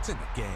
It's in the game.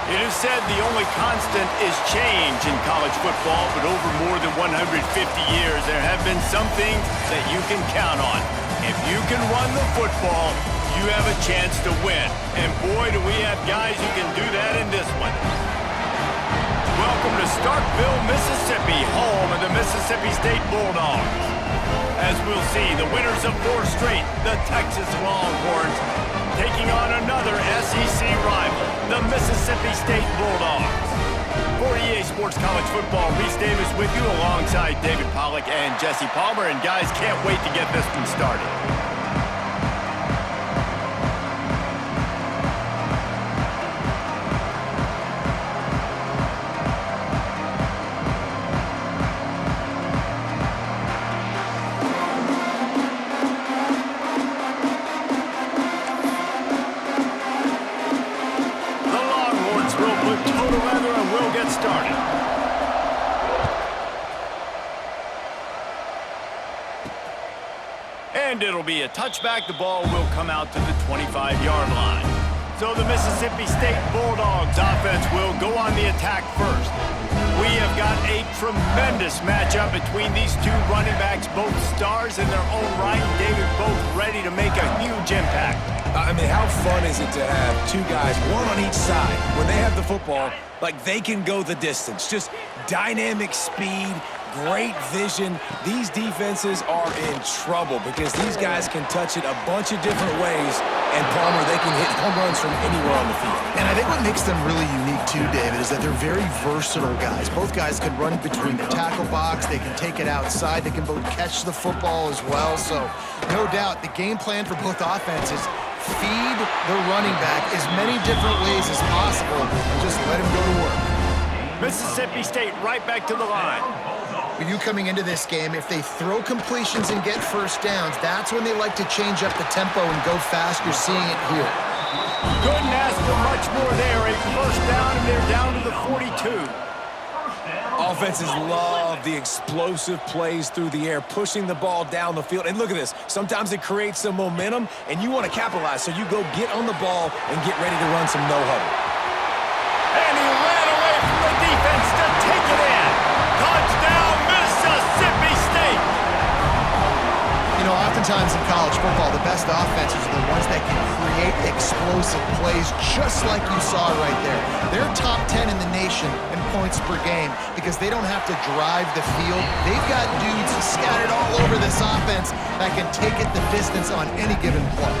It is said the only constant is change in college football, but over more than 150 years, there have been some things that you can count on. If you can run the football, you have a chance to win. And boy, do we have guys who can do that in this one. Welcome to Starkville, Mississippi, home of the Mississippi State Bulldogs. As we'll see, the winners of 4 straight, the Texas Longhorns, taking on another SEC rival, the Mississippi State Bulldogs. For EA Sports College Football, Reese Davis with you alongside David Pollack and Jesse Palmer. And guys, can't wait to get this one started. And it'll be a touchback. The ball will come out to the 25-yard line. So the Mississippi State Bulldogs offense will go on the attack first. We have got a tremendous matchup between these two running backs, both stars in their own right. David, both ready to make a huge impact. I mean, how fun is it to have two guys, one on each side, when they have the football, like they can go the distance. Just dynamic speed, great vision. These defenses are in trouble because these guys can touch it a bunch of different ways, and Palmer, they can hit home runs from anywhere on the field. And I think what makes them really unique too, David, is that they're very versatile guys. Both guys can run between the tackle box, they can take it outside, they can both catch the football as well. So no doubt the game plan for both offenses, feed the running back as many different ways as possible and just let him go to work. Mississippi State right back to the line. With you coming into this game, if they throw completions and get first downs, that's when they like to change up the tempo and go fast. You're seeing it here. Couldn't ask for much more there. A first down, and they're down to the 42. Offenses love the explosive plays through the air, pushing the ball down the field. And look at this. Sometimes it creates some momentum, and you want to capitalize. So you go get on the ball and get ready to run some no-huddle. And he ran away from the defense to take it in. Touchdown, Mississippi State. You know, oftentimes in college football, the best offenses are the ones that can create explosive plays just like you saw right there. They're top 10 in the nation in points per game because they don't have to drive the field. They've got dudes scattered all over this offense that can take it the distance on any given play.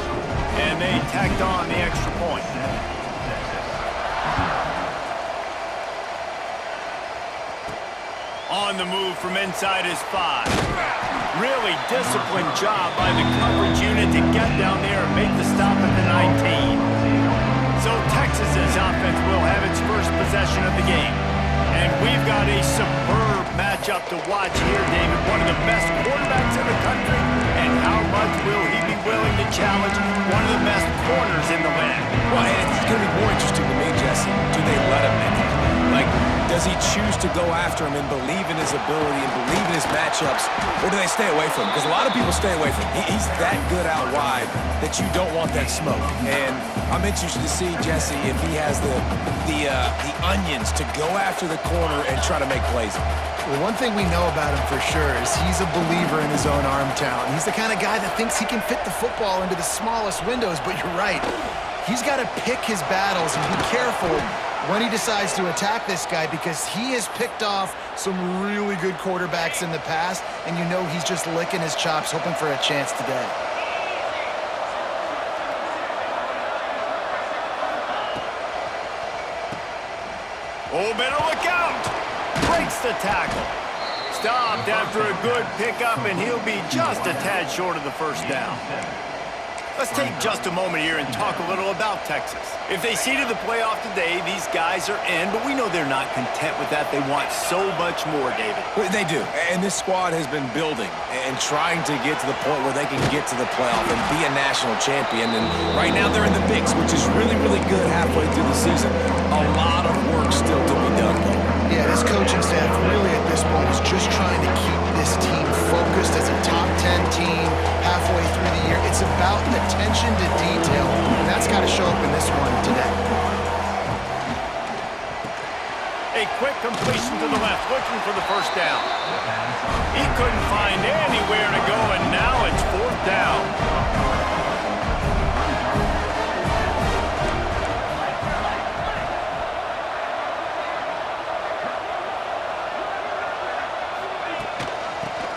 And they tacked on the extra point. On the move from inside his 5. Really disciplined job by the coverage unit to get down there and make the stop at the 19. So Texas's offense will have its first possession of the game. And we've got a superb matchup to watch here, David. One of the best quarterbacks in the country. And how much will he be willing to challenge one of the best corners in the land? Well, and it's going to be more interesting to me, Jesse. Do they let him make it? Like, does he choose to go after him and believe in his ability and believe in his matchups, or do they stay away from him? Because a lot of people stay away from him. He's that good out wide that you don't want that smoke. And I'm interested to see, Jesse, if he has the onions to go after the corner and try to make plays. Well, one thing we know about him for sure is he's a believer in his own arm talent. He's the kind of guy that thinks he can fit the football into the smallest windows, but you're right. He's got to pick his battles and be careful when he decides to attack this guy because he has picked off some really good quarterbacks in the past, and you know he's just licking his chops, hoping for a chance today. Oh, better look out! Breaks the tackle. Stopped after a good pickup, and he'll be just a tad short of the first down. Let's take just a moment here and talk a little about Texas. If they seeded the playoff today, these guys are in, but we know they're not content with that. They want so much more, David. Well, they do, and this squad has been building and trying to get to the point where they can get to the playoff and be a national champion. And right now they're in the mix, which is really, really good halfway through the season. A lot of work still to be done, though. Yeah, this coaching staff really at this point is just trying to keep this team focused as a top 10 team halfway through the year. It's about attention to detail, and that's got to show up in this one today. A quick completion to the left, looking for the first down. He couldn't find anywhere to go, and now it's fourth down.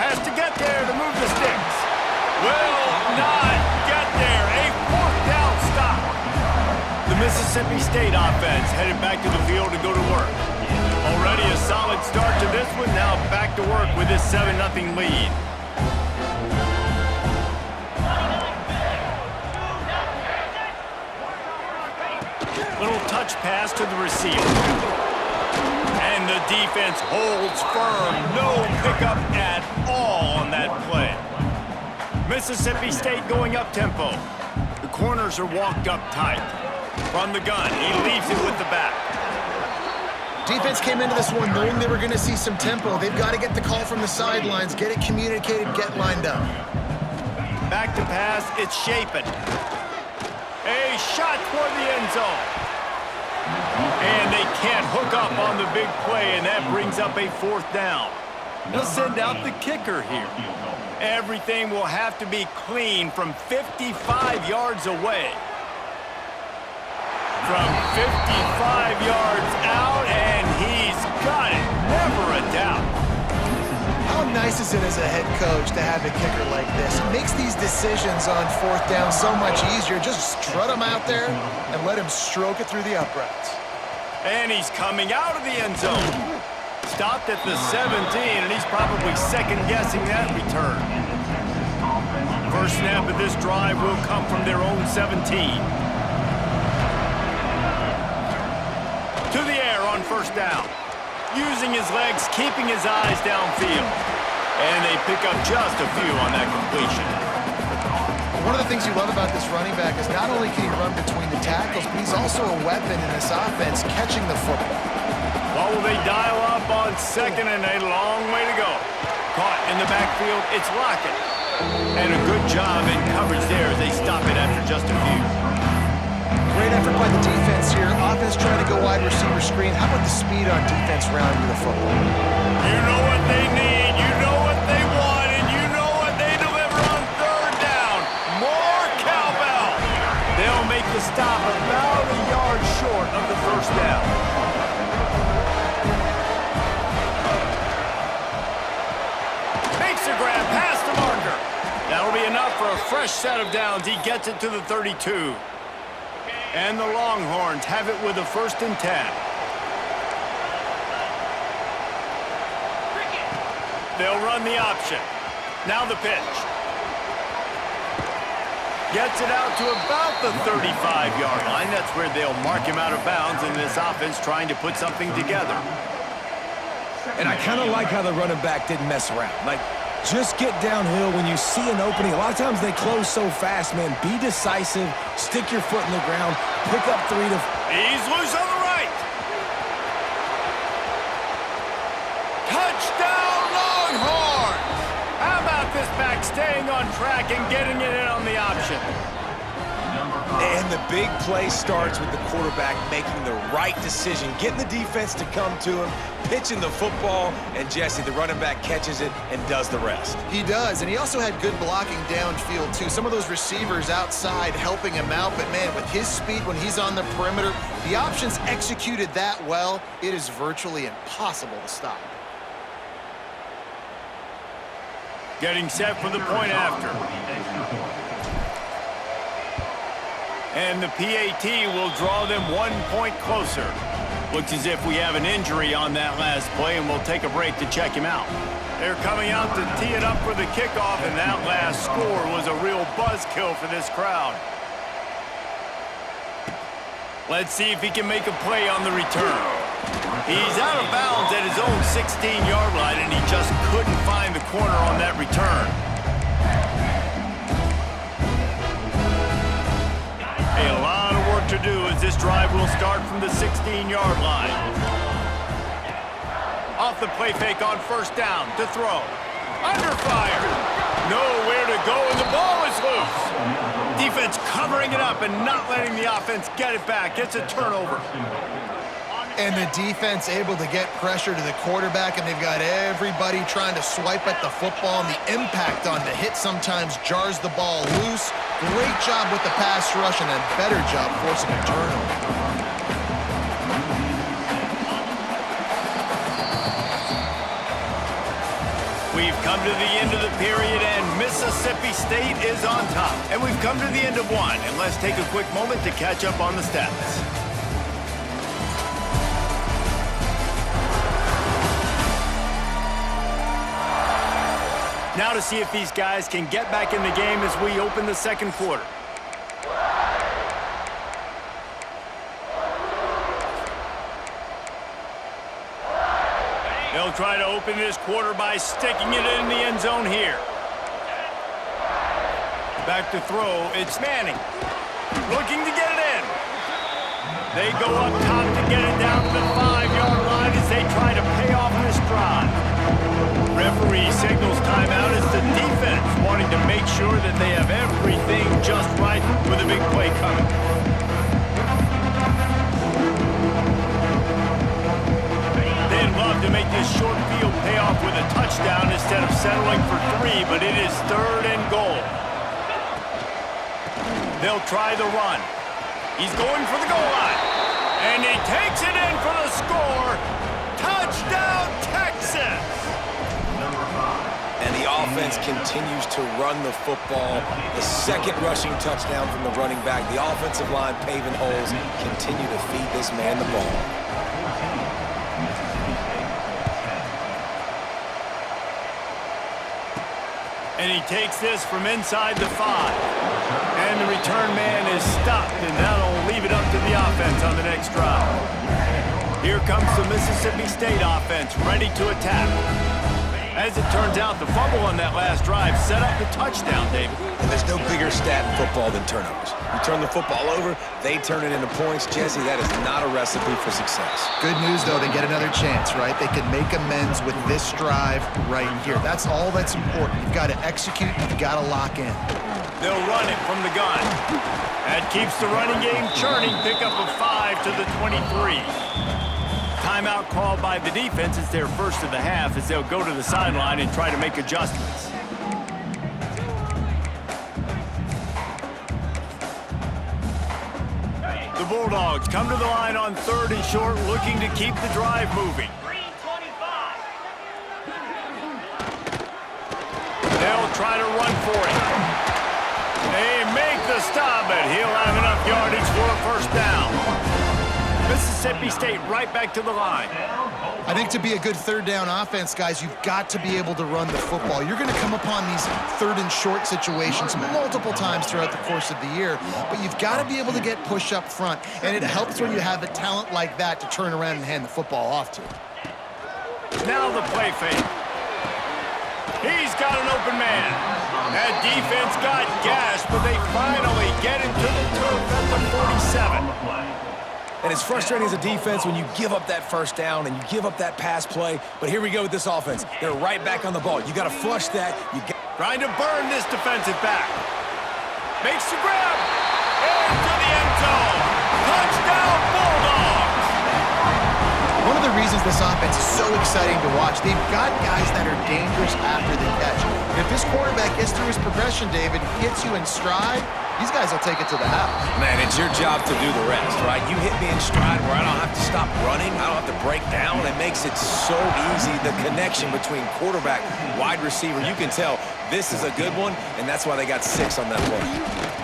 Has to get there to move the sticks. Will not get there. A fourth down stop. The Mississippi State offense headed back to the field to go to work. Already a solid start to this one. Now back to work with this 7-0 lead. Little touch pass to the receiver. And the defense holds firm. No pickup at all on that play. Mississippi State going up-tempo. The corners are walked up tight. From the gun, he leaves it with the back. Defense came into this one knowing they were going to see some tempo. They've got to get the call from the sidelines, get it communicated, get lined up. Back to pass, it's Shapen. A shot toward the end zone. And they can't hook up on the big play, and that brings up a fourth down. They'll send out the kicker here. Everything will have to be clean from 55 yards away. From 55 yards out, and he's got it. Never a doubt. How nice is it as a head coach to have a kicker like this? It makes these decisions on fourth down so much easier. Just strut him out there and let him stroke it through the uprights. And he's coming out of the end zone. Stopped at the 17, and he's probably second-guessing that return. First snap of this drive will come from their own 17. To the air on first down. Using his legs, keeping his eyes downfield. And they pick up just a few on that completion. One of the things you love about this running back is not only can he run between the tackles, but he's also a weapon in this offense catching the football. Oh, will they dial up on second, and a long way to go. Caught in the backfield, it's Lockett. And a good job in coverage there as they stop it after just a few. Great effort by the defense here. Offense trying to go wide receiver screen. How about the speed on defense rounding the football? You know what they need, you know what they want, and you know what they deliver on third down. More cowbell. They'll make the stop about a yard short of the first down. Makes a grab past the marker. That'll be enough for a fresh set of downs. He gets it to the 32. And the Longhorns have it with a 1st and 10. They'll run the option. Now the pitch. Gets it out to about the 35-yard line. That's where they'll mark him out of bounds in this offense trying to put something together. And I kind of like how the running back didn't mess around. Like, just get downhill when you see an opening. A lot of times they close so fast, man. Be decisive. Stick your foot in the ground. Pick up 3 to... He's loose on the right. Touchdown, Longhorns! How about this back staying on track and getting it in on the option? And the big play starts with the quarterback making the right decision, getting the defense to come to him, pitching the football, and Jesse, the running back, catches it and does the rest. He does, and he also had good blocking downfield, too. Some of those receivers outside helping him out, but, man, with his speed when he's on the perimeter, the options executed that well, it is virtually impossible to stop. Getting set for the point after. And the PAT will draw them 1 point closer. Looks as if we have an injury on that last play, and we'll take a break to check him out. They're coming out to tee it up for the kickoff, and that last score was a real buzzkill for this crowd. Let's see if he can make a play on the return. He's out of bounds at his own 16-yard line, and he just couldn't find the corner on that return. A lot of work to do as this drive will start from the 16-yard line. Off the play fake on 1st down to throw. Under fire. Nowhere to go, and the ball is loose. Defense covering it up and not letting the offense get it back. Gets a turnover. And the defense able to get pressure to the quarterback, and they've got everybody trying to swipe at the football, and the impact on the hit sometimes jars the ball loose. Great job with the pass rush, and a better job forcing a turnover. We've come to the end of the period, and Mississippi State is on top. And we've come to the end of one, and let's take a quick moment to catch up on the stats. Now to see if these guys can get back in the game as we open the 2nd quarter. They'll try to open this quarter by sticking it in the end zone here. Back to throw, it's Manning. Looking to get it in. They go up top to get it down to the 5-yard line as they try to pay off this drive. Referee signals timeout as the defense wanting to make sure that they have everything just right with a big play coming. They'd love to make this short field pay off with a touchdown instead of settling for 3, but it is 3rd and goal. They'll try the run. He's going for the goal line. And he takes it in for the score. Touchdown, Texas! And the offense continues to run the football. The 2nd rushing touchdown from the running back. The offensive line paving holes. Continue to feed this man the ball. And he takes this from inside the 5. And the return man is stopped, and that'll leave it up to the offense on the next drive. Here comes the Mississippi State offense, ready to attack. As it turns out, the fumble on that last drive set up the touchdown, David. And there's no bigger stat in football than turnovers. You turn the football over, they turn it into points. Jesse, that is not a recipe for success. Good news, though, they get another chance, right? They can make amends with this drive right here. That's all that's important. You've got to execute, you've got to lock in. They'll run it from the gun. That keeps the running game churning. Pick up a 5 to the 23. Timeout called by the defense. It's their first of the half as they'll go to the sideline and try to make adjustments. The Bulldogs come to the line on 3rd and short, looking to keep the drive moving. They'll try to run for it. They make the stop, but he'll have enough yardage for a first down. Mississippi State right back to the line. I think to be a good third down offense, guys, you've got to be able to run the football. You're going to come upon these 3rd and short situations multiple times throughout the course of the year, but you've got to be able to get push up front, and it helps when you have a talent like that to turn around and hand the football off to. Now the play fake. He's got an open man. That defense got gashed, but they finally get him to the turf at the 47. And it's frustrating as a defense when you give up that first down and you give up that pass play. But here we go with this offense. They're right back on the ball. You got to flush that. Trying to burn this defensive back. Makes the grab. Into the end zone. Touchdown, Bulldogs. One of the reasons this offense is so exciting to watch, they've got guys that are dangerous after the catch. If this quarterback gets through his progression, David, hits you in stride, these guys will take it to the house. Man, it's your job to do the rest, right? You hit me in stride where I don't have to stop running. I don't have to break down. It makes it so easy. The connection between quarterback, wide receiver, you can tell this is a good one, and that's why they got 6 on that play.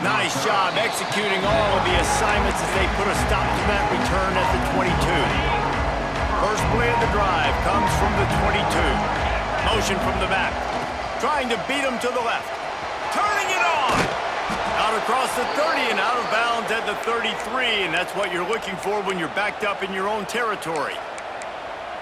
Nice job executing all of the assignments as they put a stop to that return at the 22. First play of the drive comes from the 22. Motion from the back. Trying to beat him to the left. Turning it on! Out across the 30 and out of bounds at the 33, and that's what you're looking for when you're backed up in your own territory.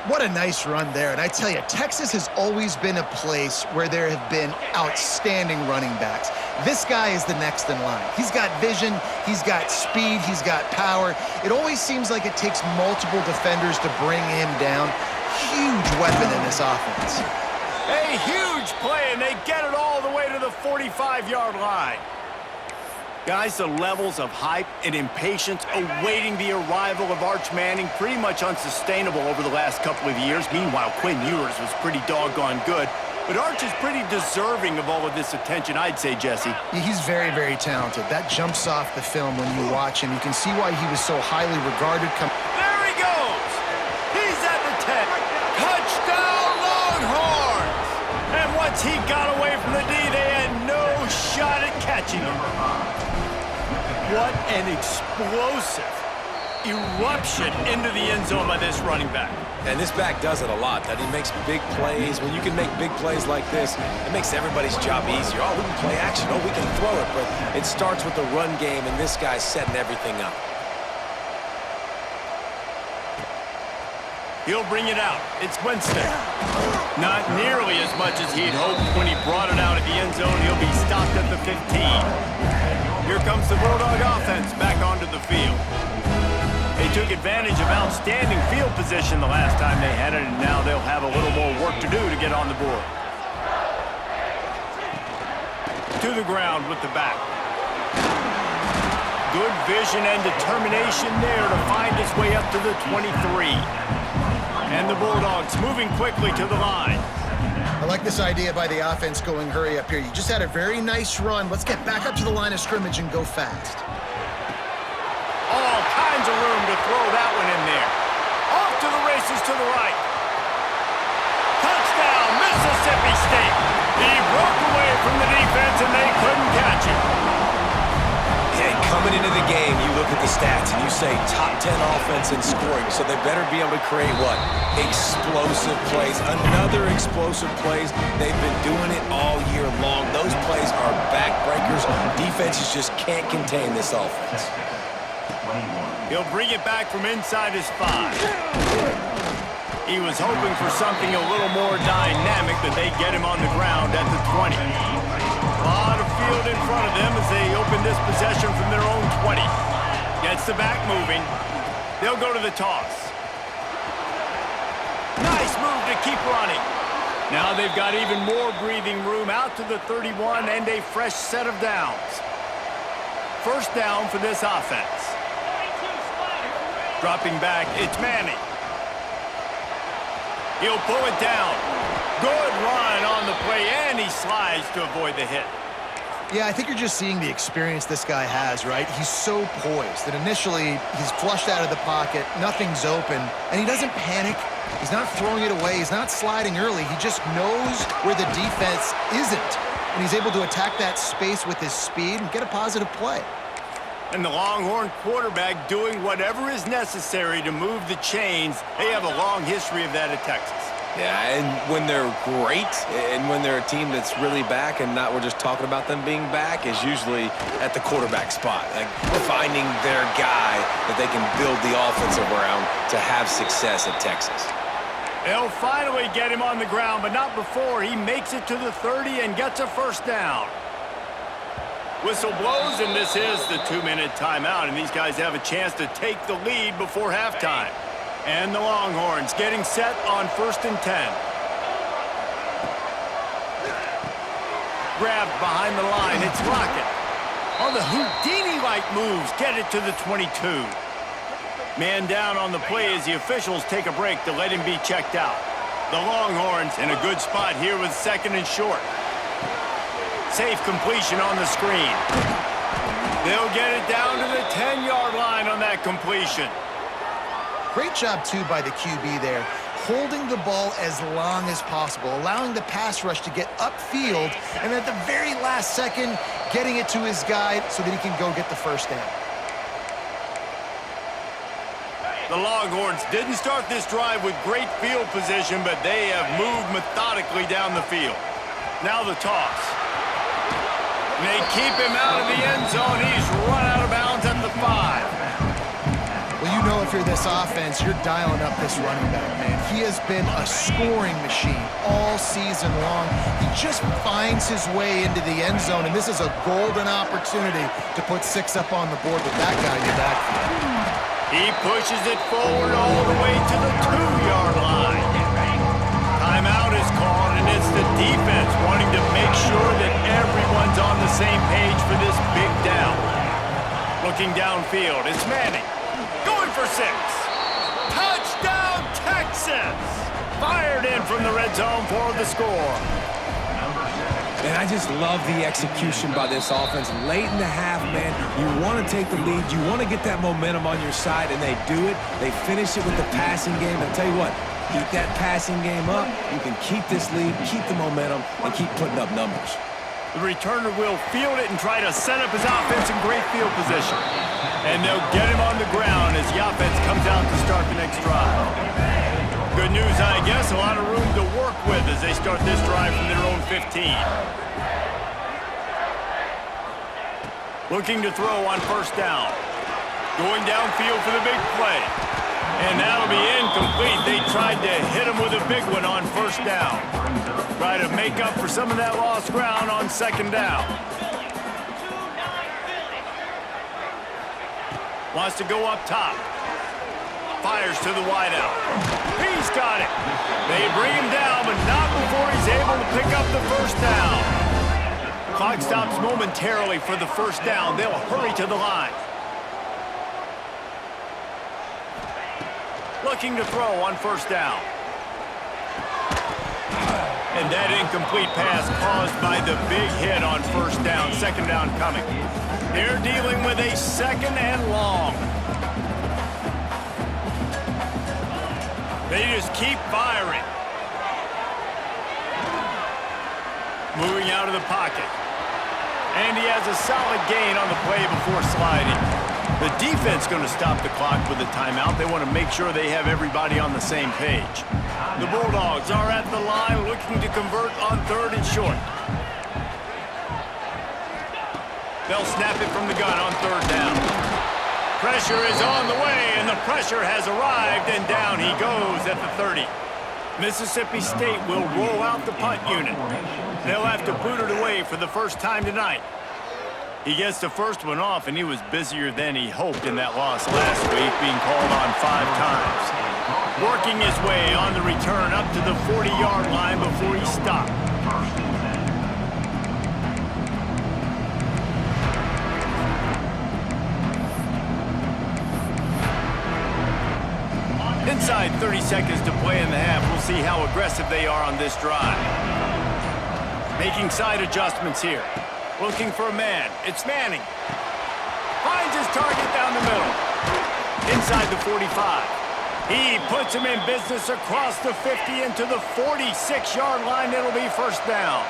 What a nice run there. And I tell you, Texas has always been a place where there have been outstanding running backs. This guy is the next in line. He's got vision, he's got speed, he's got power. It always seems like it takes multiple defenders to bring him down. Huge weapon in this offense. A huge play, and they get it all the way to the 45-yard line. Guys, the levels of hype and impatience awaiting the arrival of Arch Manning pretty much unsustainable over the last couple of years. Meanwhile, Quinn Ewers was pretty doggone good. But Arch is pretty deserving of all of this attention, I'd say, Jesse. He's very, very talented. That jumps off the film when you watch him. You can see why he was so highly regarded. There he goes! He's at the 10. Touchdown, Longhorns! And once he got away from the D, they had no shot at catching him. What an explosive eruption into the end zone by this running back. And this back does it a lot. That he makes big plays. When you can make big plays like this, it makes everybody's job easier. Oh, we can play action. Oh, we can throw it. But it starts with the run game, and this guy's setting everything up. He'll bring it out. It's Winston. Not nearly as much as he'd hoped when he brought it out at the end zone. He'll be stopped at the 15. Here comes the Bulldog offense back onto the field. They took advantage of outstanding field position the last time they had it, and now they'll have a little more work to do to get on the board. To the ground with the back. Good vision and determination there to find his way up to the 23. And the Bulldogs moving quickly to the line. I like this idea by the offense going hurry up here. You just had a very nice run. Let's get back up to the line of scrimmage and go fast. All kinds of room to throw that one in there. Off to the races to the right. Touchdown, Mississippi State. He broke away from the defense and they couldn't catch him. Yeah, coming into the game, you look at the stats and you say top 10 offense in scoring, so they better be able to create what? Explosive plays. Another explosive plays. They've been doing it all year long. Those plays are backbreakers. Defenses just can't contain this offense. He'll bring it back from inside his 5. He was hoping for something a little more dynamic, that they get him on the ground at the 20. A lot of field in front of them as they open this possession from their own 20. Gets the back moving. They'll go to the toss. Nice move to keep running. Now they've got even more breathing room out to the 31 and a fresh set of downs. First down for this offense. Dropping back, it's Manning. He'll pull it down. Good run on the play, and he slides to avoid the hit. Yeah, I think you're just seeing the experience this guy has, right? He's so poised that initially he's flushed out of the pocket, nothing's open, and he doesn't panic. He's not throwing it away. He's not sliding early. He just knows where the defense isn't, and he's able to attack that space with his speed and get a positive play. And the Longhorn quarterback doing whatever is necessary to move the chains. They have a long history of that at Texas. Yeah, and when they're great, and when they're a team that's really back, and not we're just talking about them being back, is usually at the quarterback spot. Like finding their guy that they can build the offense around to have success at Texas. They'll finally get him on the ground, but not before he makes it to the 30 and gets a first down. Whistle blows, and this is the 2-minute timeout, and these guys have a chance to take the lead before halftime. And the Longhorns getting set on 1st and 10. Grabbed behind the line, it's Lockett. On the Houdini-like moves, get it to the 22. Man down on the play as the officials take a break to let him be checked out. The Longhorns in a good spot here with 2nd and short. Safe completion on the screen. They'll get it down to the 10-yard line on that completion. Great job, too, by the QB there, holding the ball as long as possible, allowing the pass rush to get upfield, and at the very last second, getting it to his guy so that he can go get the first down. The Longhorns didn't start this drive with great field position, but they have moved methodically down the field. Now the toss. And they keep him out of the end zone. He's run out of bounds at the 5. Well, you know if you're this offense, you're dialing up this running back, man. He has been a scoring machine all season long. He just finds his way into the end zone, and this is a golden opportunity to put 6 up on the board with that guy in your backfield. He pushes it forward all the way to the 2-yard line. Timeout is called, and it's the defense wanting to make sure that everyone's on the same page for this big down. Looking downfield, it's Manning. Going for 6. Touchdown, Texas! Fired in from the red zone for the score. And I just love the execution by this offense. Late in the half, man, you want to take the lead. You want to get that momentum on your side, and they do it. They finish it with the passing game. And I'll tell you what, keep that passing game up. You can keep this lead, keep the momentum, and keep putting up numbers. The returner will field it and try to set up his offense in great field position. And they'll get him on the ground as the offense comes out to start the next drive. Good news, I guess, a lot of room to work with as they start this drive from their own 15. Looking to throw on 1st down. Going downfield for the big play. And that'll be incomplete. They tried to hit him with a big one on 1st down. Try to make up for some of that lost ground on 2nd down. Wants to go up top. Fires to the wideout. He's got it. They bring him down, but not before he's able to pick up the 1st down. Clock stops momentarily for the 1st down. They'll hurry to the line. Looking to throw on 1st down. And that incomplete pass caused by the big hit on 1st down. 2nd down coming. They're dealing with a 2nd and long. They just keep firing. Moving out of the pocket. And he has a solid gain on the play before sliding. The defense going to stop the clock with a timeout. They want to make sure they have everybody on the same page. The Bulldogs are at the line looking to convert on 3rd and short. They'll snap it from the gun on 3rd down. Pressure is on the way, and the pressure has arrived, and down he goes at the 30. Mississippi State will roll out the punt unit. They'll have to boot it away for the first time tonight. He gets the first one off, and he was busier than he hoped in that loss last week, being called on 5 times. Working his way on the return up to the 40-yard line before he stopped. Inside 30 seconds to play in the half. We'll see how aggressive they are on this drive. Making side adjustments here. Looking for a man. It's Manning. Finds his target down the middle. Inside the 45. He puts him in business across the 50 into the 46-yard line. It'll be first down.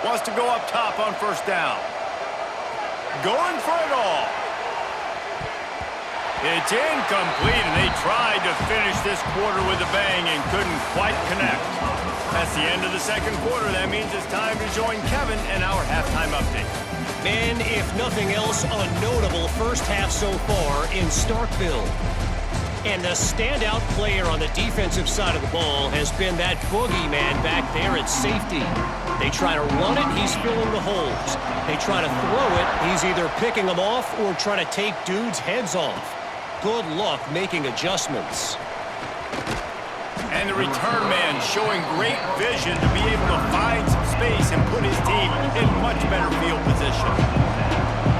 Wants to go up top on first down. Going for it all. It's incomplete, and they tried to finish this quarter with a bang and couldn't quite connect. That's the end of the second quarter. That means it's time to join Kevin in our halftime update. And if nothing else, a notable first half so far in Starkville. And the standout player on the defensive side of the ball has been that boogeyman back there at safety. They try to run it, he's filling the holes. They try to throw it, he's either picking them off or trying to take dudes' heads off. Good luck making adjustments. And the return man showing great vision to be able to find some space and put his team in much better field position.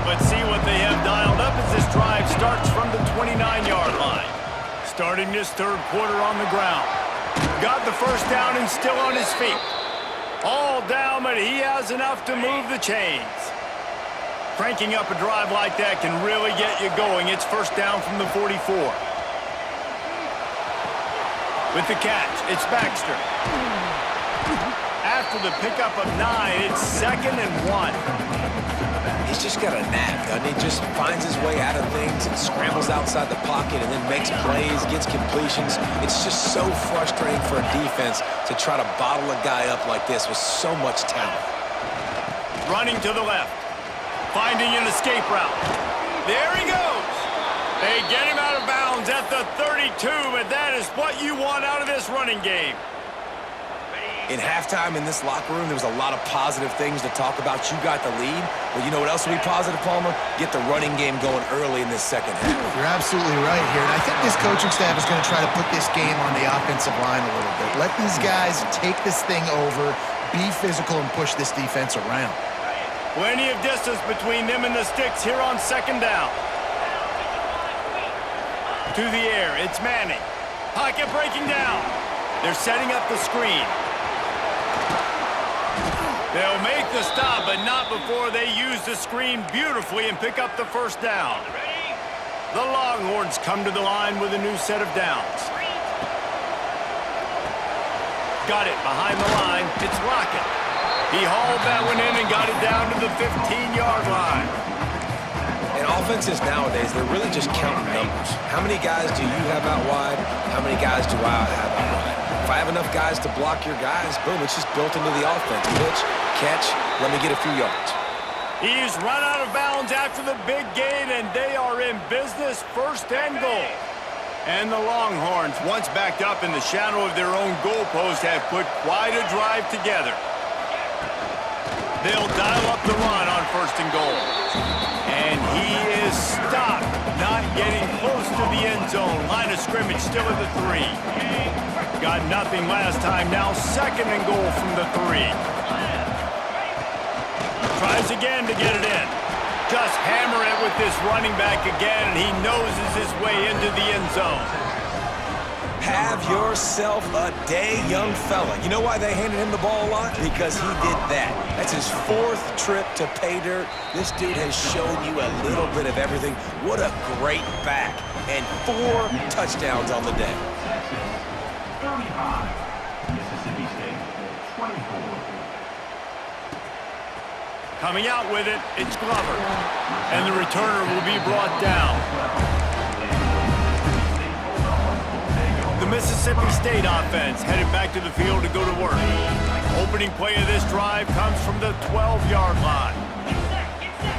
Let's see what they have dialed up as this drive starts from the 29-yard line. Starting this third quarter on the ground. Got the first down and still on his feet. All down, but he has enough to move the chains. Cranking up a drive like that can really get you going. It's first down from the 44. With the catch, it's Baxter. After the pickup of 9, it's 2nd and 1. He's just got a knack, doesn't he? Just finds his way out of things and scrambles outside the pocket and then makes plays, gets completions. It's just so frustrating for a defense to try to bottle a guy up like this with so much talent. Running to the left. Finding an escape route. There he goes. They get him out of bounds at the 32, but that is what you want out of this running game. In halftime in this locker room, there was a lot of positive things to talk about. You got the lead. Well, you know what else will be positive, Palmer? Get the running game going early in this second half. You're absolutely right here. And I think this coaching staff is going to try to put this game on the offensive line a little bit. Let these guys take this thing over, be physical, and push this defense around. Plenty of distance between them and the sticks here on second down. To the air, it's Manning. Pocket breaking down. They're setting up the screen. They'll make the stop, but not before they use the screen beautifully and pick up the first down. The Longhorns come to the line with a new set of downs. Got it behind the line. It's Lockett. He hauled that one in and got it down to the 15-yard line. And offenses nowadays, they're really just counting numbers. How many guys do you have out wide? How many guys do I have out wide? If I have enough guys to block your guys, boom, it's just built into the offense. Pitch, catch, let me get a few yards. He's run out of bounds after the big gain, and they are in business, first and goal. And the Longhorns, once backed up in the shadow of their own goalpost, have put quite a drive together. They'll dial up the run on first and goal. And he is stopped, not getting close to the end zone. Line of scrimmage still at the 3. Got nothing last time, now second and goal from the 3. Tries again to get it in. Just hammer it with this running back again, and he noses his way into the end zone. Have yourself a day, young fella. You know why they handed him the ball a lot? Because he did that. That's his 4th trip to pay dirt. This dude has shown you a little bit of everything. What a great back. And 4 touchdowns on the day. 35, Mississippi State, 24. Coming out with it, it's Glover. And the returner will be brought down. The Mississippi State offense headed back to the field to go to work. Opening play of this drive comes from the 12-yard line.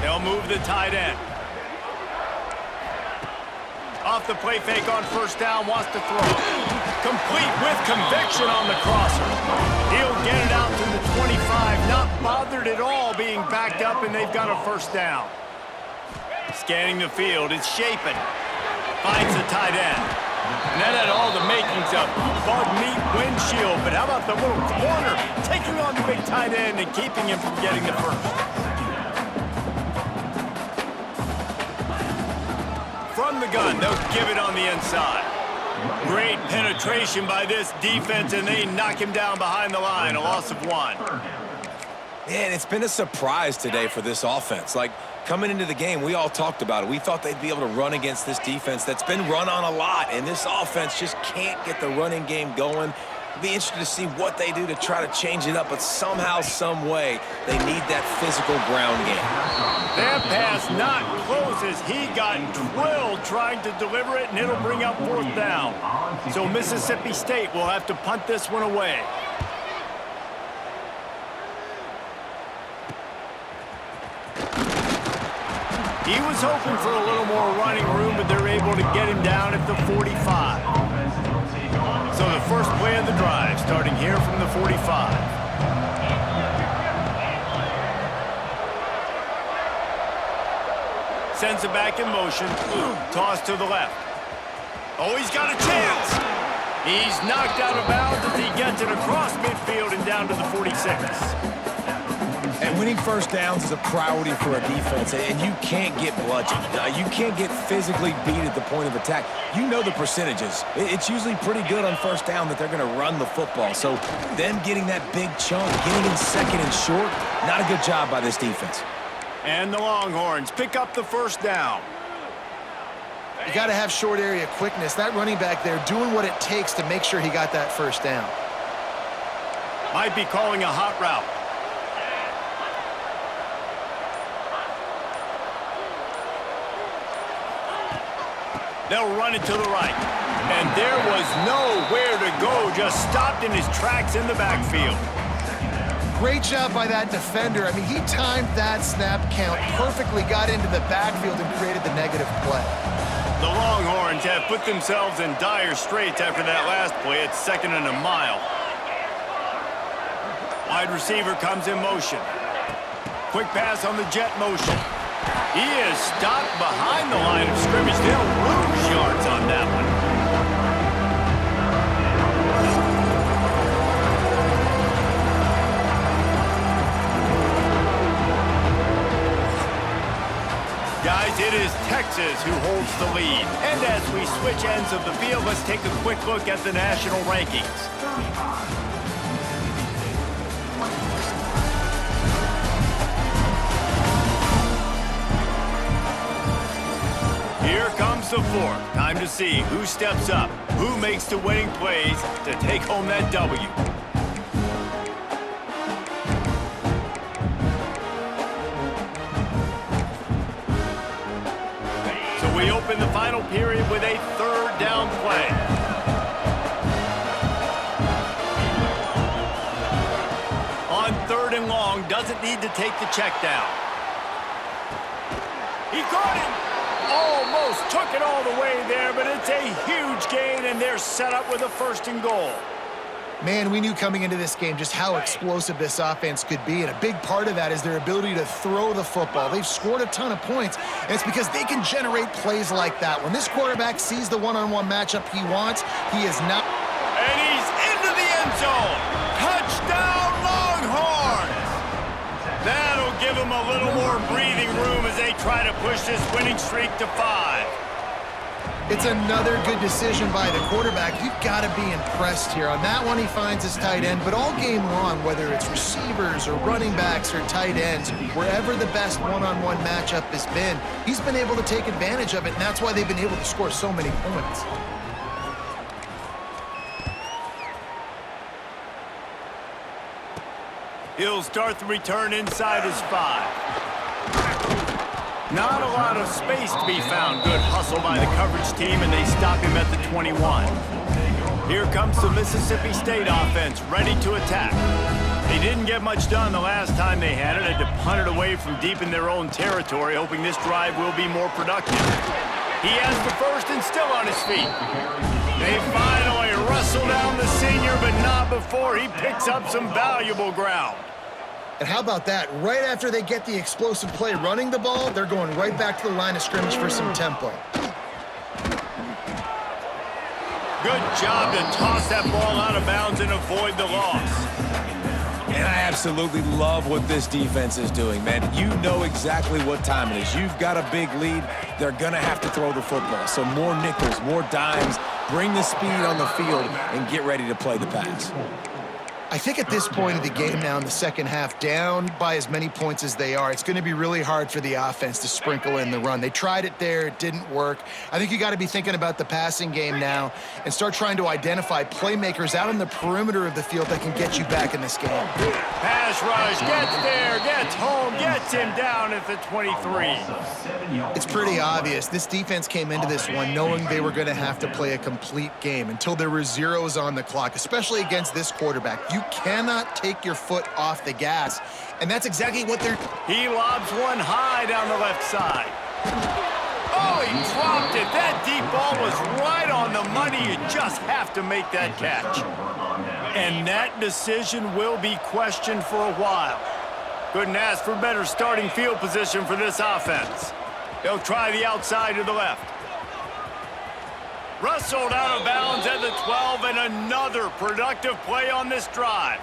They'll move the tight end. Off the play fake on first down, wants to throw. Complete with conviction on the crosser. He'll get it out to the 25, not bothered at all being backed up, and they've got a first down. Scanning the field, it's Shapen. Finds the tight end. And that had all the makings of bug meat windshield, but how about the little corner taking on the big tight end and keeping him from getting the first? From the gun, they'll give it on the inside. Great penetration by this defense, and they knock him down behind the line, a loss of 1. Man, it's been a surprise today for this offense. Like, coming into the game, we all talked about it. We thought they'd be able to run against this defense that's been run on a lot, and this offense just can't get the running game going. It'll be interesting to see what they do to try to change it up, but somehow, some way, they need that physical ground game. That pass not close as he got drilled trying to deliver it, and it'll bring up 4th down. So Mississippi State will have to punt this one away. He was hoping for a little more running room, but they're able to get him down at the 45. So the first play of the drive, starting here from the 45. Sends it back in motion. Toss to the left. Oh, he's got a chance. He's knocked out of bounds as he gets it across midfield and down to the 46. And winning first downs is a priority for a defense, and you can't get bludgeoned. You can't get physically beat at the point of attack. You know the percentages. It's usually pretty good on first down that they're going to run the football. So them getting that big chunk, getting in second and short, not a good job by this defense. And the Longhorns pick up the first down. You got to have short area quickness. That running back there doing what it takes to make sure he got that first down. Might be calling a hot route. They'll run it to the right. And there was nowhere to go, just stopped in his tracks in the backfield. Great job by that defender. I mean, he timed that snap count perfectly, got into the backfield and created the negative play. The Longhorns have put themselves in dire straits after that last play. It's 2nd and a mile. Wide receiver comes in motion. Quick pass on the jet motion. He is stopped behind the line of scrimmage. They'll lose yards on that one. Guys, it is Texas who holds the lead. And as we switch ends of the field, let's take a quick look at the national rankings. Here comes the 4th. Time to see who steps up, who makes the winning plays to take home that W. So we open the final period with a 3rd down play. On 3rd and long, doesn't need to take the check down. He caught it! Almost took it all the way there, but it's a huge gain, and they're set up with a 1st and goal. Man, we knew coming into this game just how explosive this offense could be, and a big part of that is their ability to throw the football. They've scored a ton of points, and it's because they can generate plays like that. When this quarterback sees the one-on-one matchup he wants, he is not... And he's into the end zone. Touchdown, Longhorns! That'll give them a little more breathing room as they try to push this winning streak to 5. It's another good decision by the quarterback. You've got to be impressed here. On that one, he finds his tight end, but all game long, whether it's receivers or running backs or tight ends, wherever the best one-on-one matchup has been, he's been able to take advantage of it, and that's why they've been able to score so many points. He'll start the return inside his 5. Not a lot of space to be found. Good hustle by the coverage team, and they stop him at the 21. Here comes the Mississippi State offense, ready to attack. They didn't get much done the last time they had it. Had to punt it away from deep in their own territory, hoping this drive will be more productive. He has the first and still on his feet. They finally wrestle down the senior, but not before he picks up some valuable ground. And how about that? Right after they get the explosive play running the ball, they're going right back to the line of scrimmage for some tempo. Good job to toss that ball out of bounds and avoid the loss. And I absolutely love what this defense is doing, man. You know exactly what time it is. You've got a big lead. They're going to have to throw the football. So more nickels, more dimes, bring the speed on the field, and get ready to play the pass. I think at this point of the game now in the second half, down by as many points as they are, it's going to be really hard for the offense to sprinkle in the run. They tried it there. It didn't work. I think you got to be thinking about the passing game now and start trying to identify playmakers out on the perimeter of the field that can get you back in this game. Pass rush, gets there, gets home, gets him down at the 23. It's pretty obvious. This defense came into this one knowing they were going to have to play a complete game until there were zeros on the clock, especially against this quarterback. You cannot take your foot off the gas, and that's exactly what they're... He lobs one high down the left side. Oh, he dropped it. That deep ball was right on the money. You just have to make that catch. And that decision will be questioned for a while. Couldn't ask for better starting field position for this offense. They'll try the outside to the left. Wrestled out of bounds at the 12, and another productive play on this drive.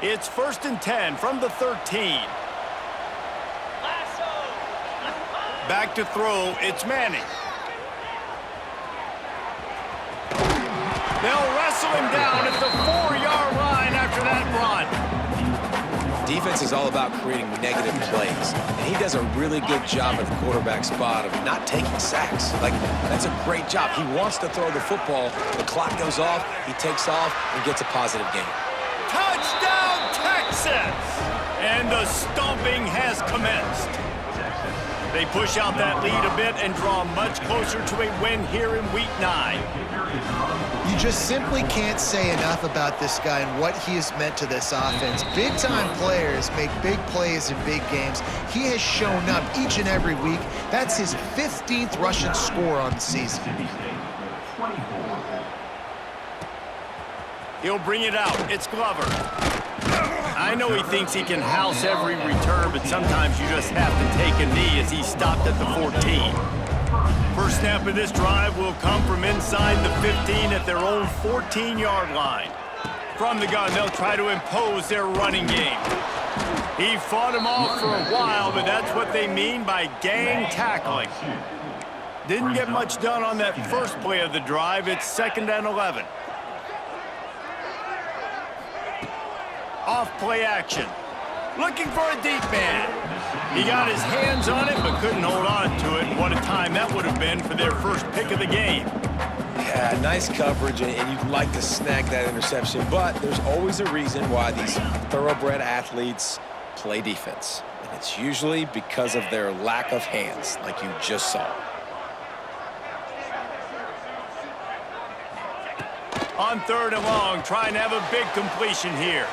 It's 1st and 10 from the 13. Back to throw, it's Manning. They'll wrestle him down at the 4-yard line after that run. Defense is all about creating negative plays, and he does a really good job at the quarterback spot of not taking sacks. Like, that's a great job. He wants to throw the football. The clock goes off, he takes off, and gets a positive gain. Touchdown, Texas! And the stomping has commenced. They push out that lead a bit and draw much closer to a win here in Week 9. You just simply can't say enough about this guy and what he has meant to this offense. Big-time players make big plays in big games. He has shown up each and every week. That's his 15th rushing score on the season. He'll bring it out. It's Glover. I know he thinks he can house every return, but sometimes you just have to take a knee as he stopped at the 14. First snap of this drive will come from inside the 15 at their own 14-yard line. From the gun, they'll try to impose their running game. He fought him off for a while, but that's what they mean by gang tackling. Didn't get much done on that first play of the drive. It's 2nd and 11. Off play action. Looking for a deep man. He got his hands on it, but couldn't hold on to it. What a time that would have been for their first pick of the game. Yeah, nice coverage, and you'd like to snag that interception, but there's always a reason why these thoroughbred athletes play defense. And it's usually because of their lack of hands, like you just saw. On 3rd and long, trying to have a big completion here.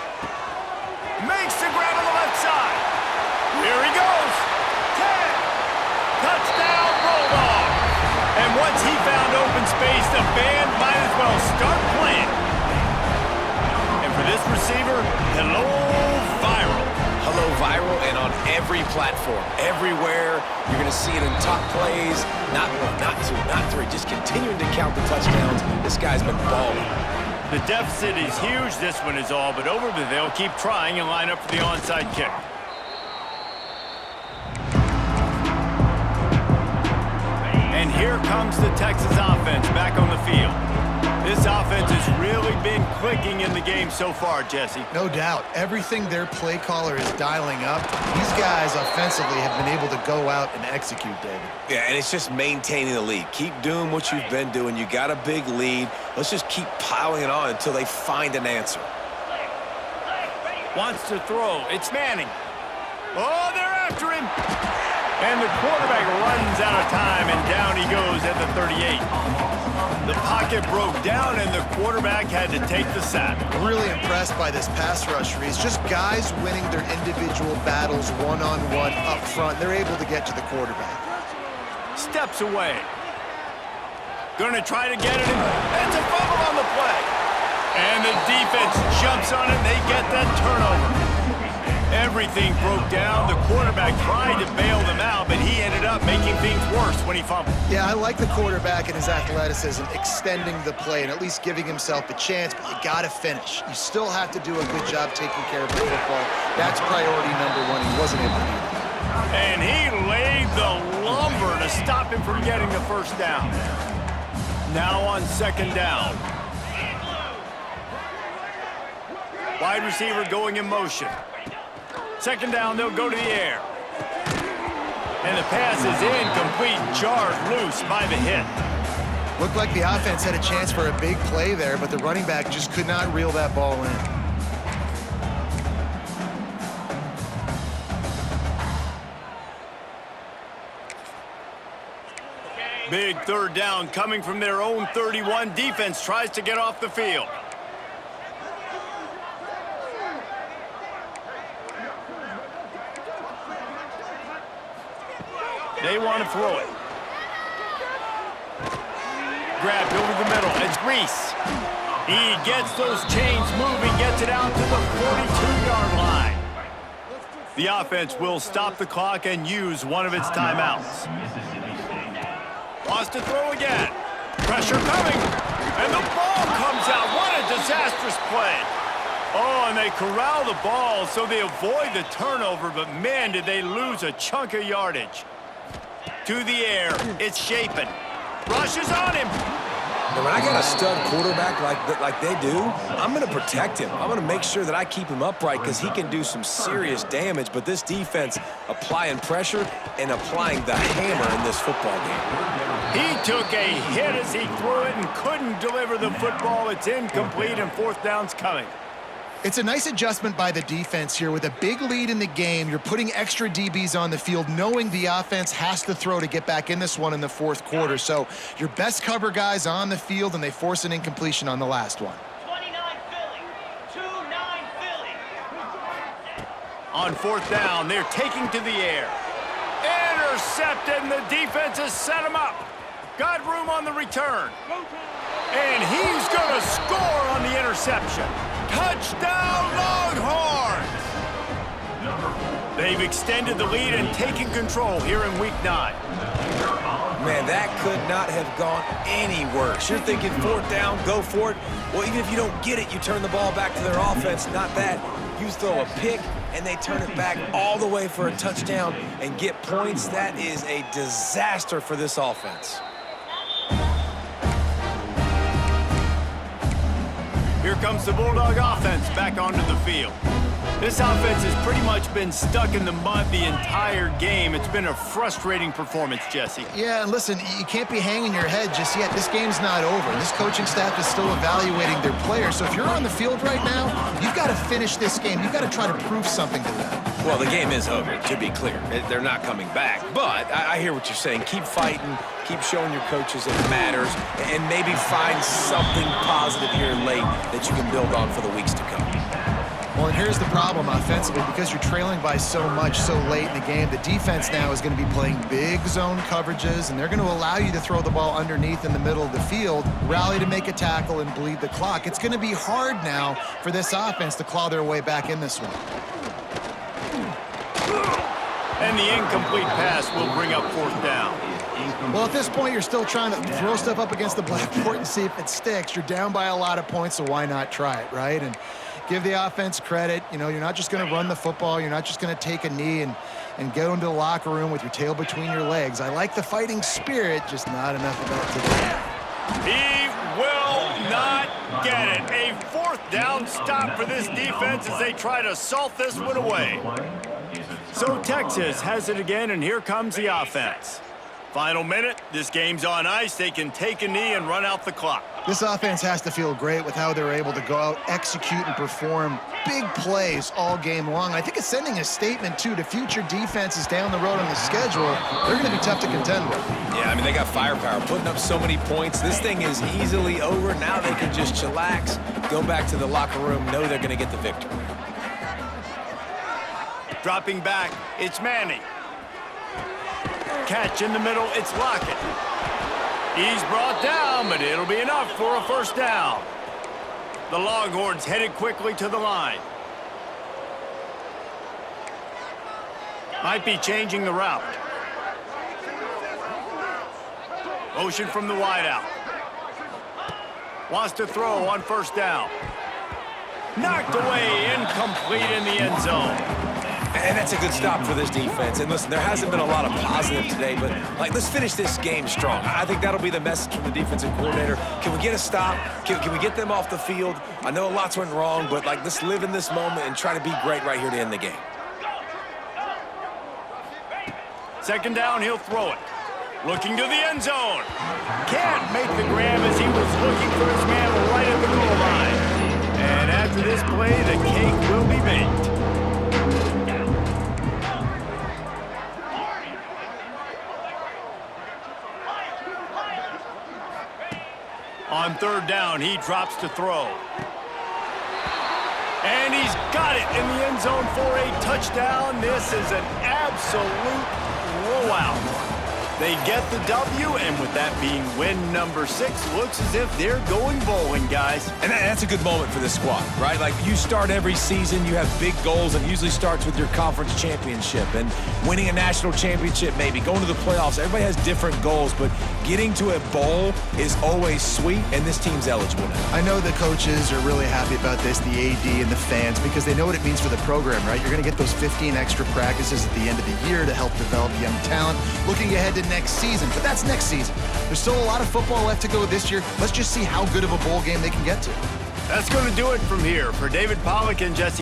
Makes the grab on the left side. Here he goes. 10. Touchdown, Bulldogs. And once he found open space, the band might as well start playing. And for this receiver, hello, viral. Hello, viral, and on every platform, everywhere. You're going to see it in top plays. Not one, not two, not three. Just continuing to count the touchdowns. This guy's been balling. The deficit is huge. This one is all but over, but they'll keep trying and line up for the onside kick. And here comes the Texas offense back on the field. This offense has really been clicking in the game so far, Jesse. No doubt. Everything their play caller is dialing up, these guys offensively have been able to go out and execute, David. Yeah, and it's just maintaining the lead. Keep doing what you've been doing. You got a big lead. Let's just keep piling it on until they find an answer. Wants to throw. It's Manning. Oh, they're after him. And the quarterback runs out of time, and down he goes at the 38. The pocket broke down, and the quarterback had to take the sack. Really impressed by this pass rush, Reese. Just guys winning their individual battles one-on-one up front. They're able to get to the quarterback. steps away. Gonna try to get it in. It's a fumble on the play. And the defense jumps on it, and they get that turnover. Everything broke down. The quarterback tried to bail them out, but he ended up making things worse when he fumbled. Yeah, I like the quarterback and his athleticism, extending the play and at least giving himself a chance, but you got to finish. You still have to do a good job taking care of the football. That's priority number one. He wasn't able to do that. And he laid the lumber to stop him from getting the first down. Now on second down. Wide receiver going in motion. Second down, they'll go to the air. And the pass is incomplete, jarred loose by the hit. Looked like the offense had a chance for a big play there, but the running back just could not reel that ball in. Big third down coming from their own 31. Defense tries to get off the field. They want to throw it. Grabbed over the middle. It's Reese. He gets those chains moving, gets it out to the 42-yard line. The offense will stop the clock and use one of its timeouts. Wants to throw again. Pressure coming. And the ball comes out. What a disastrous play. Oh, and they corral the ball so they avoid the turnover, but man, did they lose a chunk of yardage. To the air, it's Shapen. Rushes on him. And when I got a stud quarterback like they do, I'm going to protect him. I'm going to make sure that I keep him upright because he can do some serious damage. But this defense applying pressure and applying the hammer in this football game. He took a hit as he threw it and couldn't deliver the football. It's incomplete and fourth down's coming. It's a nice adjustment by the defense here. With a big lead in the game, you're putting extra DBs on the field, knowing the offense has to throw to get back in this one in the fourth quarter. So your best cover guys on the field, and they force an incompletion on the last one. 29 Philly, 2-9 Philly. On fourth down, they're taking to the air. Intercepted, and the defense has set him up. Got room on the return. And he's going to score on the interception. Touchdown, Longhorns! They've extended the lead and taken control here in Week 9. Man, that could not have gone any worse. You're thinking fourth down, go for it. Well, even if you don't get it, you turn the ball back to their offense. Not that. You throw a pick, and they turn it back all the way for a touchdown and get points. That is a disaster for this offense. Here comes the Bulldog offense back onto the field. This offense has pretty much been stuck in the mud the entire game. It's been a frustrating performance, Jesse. Yeah, and listen, you can't be hanging your head just yet. This game's not over. This coaching staff is still evaluating their players. So if you're on the field right now, you've got to finish this game. You've got to try to prove something to them. Well, the game is over, to be clear. They're not coming back. But I hear what you're saying. Keep fighting. Keep showing your coaches it matters. And maybe find something positive here late that you can build on for the weeks to come. Well, and here's the problem offensively. Because you're trailing by so much so late in the game, the defense now is going to be playing big zone coverages, and they're going to allow you to throw the ball underneath in the middle of the field, rally to make a tackle, and bleed the clock. It's going to be hard now for this offense to claw their way back in this one. And the incomplete pass will bring up fourth down. Well, at this point, you're still trying to throw stuff up against the blackboard and see if it sticks. You're down by a lot of points, so why not try it, right? And give the offense credit. You know, you're not just going to run the football. You're not just going to take a knee and go into the locker room with your tail between your legs. I like the fighting spirit, just not enough of that today. He will not get it. A fourth down stop for this defense as they try to salt this one away. So Texas has it again, and here comes the offense. Final minute, this game's on ice. They can take a knee and run out the clock. This offense has to feel great with how they're able to go out, execute, and perform big plays all game long. I think it's sending a statement, too, to future defenses down the road on the schedule. They're going to be tough to contend with. Yeah, I mean, they got firepower, putting up so many points. This thing is easily over. Now they can just chillax, go back to the locker room, know they're going to get the victory. Dropping back, it's Manning. catch in the middle. It's Lockett. He's brought down, but it'll be enough for a first down. The Longhorns headed quickly to the line. Might be changing the route. Motion from the wideout. Wants to throw on first down. Knocked away, incomplete in the end zone. And that's a good stop for this defense. And listen, there hasn't been a lot of positive today, but let's finish this game strong. I think that'll be the message from the defensive coordinator. Can we get a stop? Can we get them off the field? I know lots went wrong, but let's live in this moment and try to be great right here to end the game. Second down, he'll throw it. Looking to the end zone. Can't make the grab as he was looking for his man right at the goal line. And after this play, the cake will be baked. On third down, he drops to throw. And he's got it in the end zone for a touchdown. This is an absolute blowout. They get the W, and with that being win number 6, looks as if they're going bowling, guys. And that's a good moment for this squad, right? Like, you start every season, you have big goals, and it usually starts with your conference championship and winning a national championship, maybe going to the playoffs. Everybody has different goals, but getting to a bowl is always sweet, and this team's eligible now. I know the coaches are really happy about this, the AD and the fans, because they know what it means for the program, right? You're going to get those 15 extra practices at the end of the year to help develop young talent. Looking ahead to next season, but that's next season. There's still a lot of football left to go this year. Let's just see how good of a bowl game they can get to. That's going to do it from here. For David Pollack and Jesse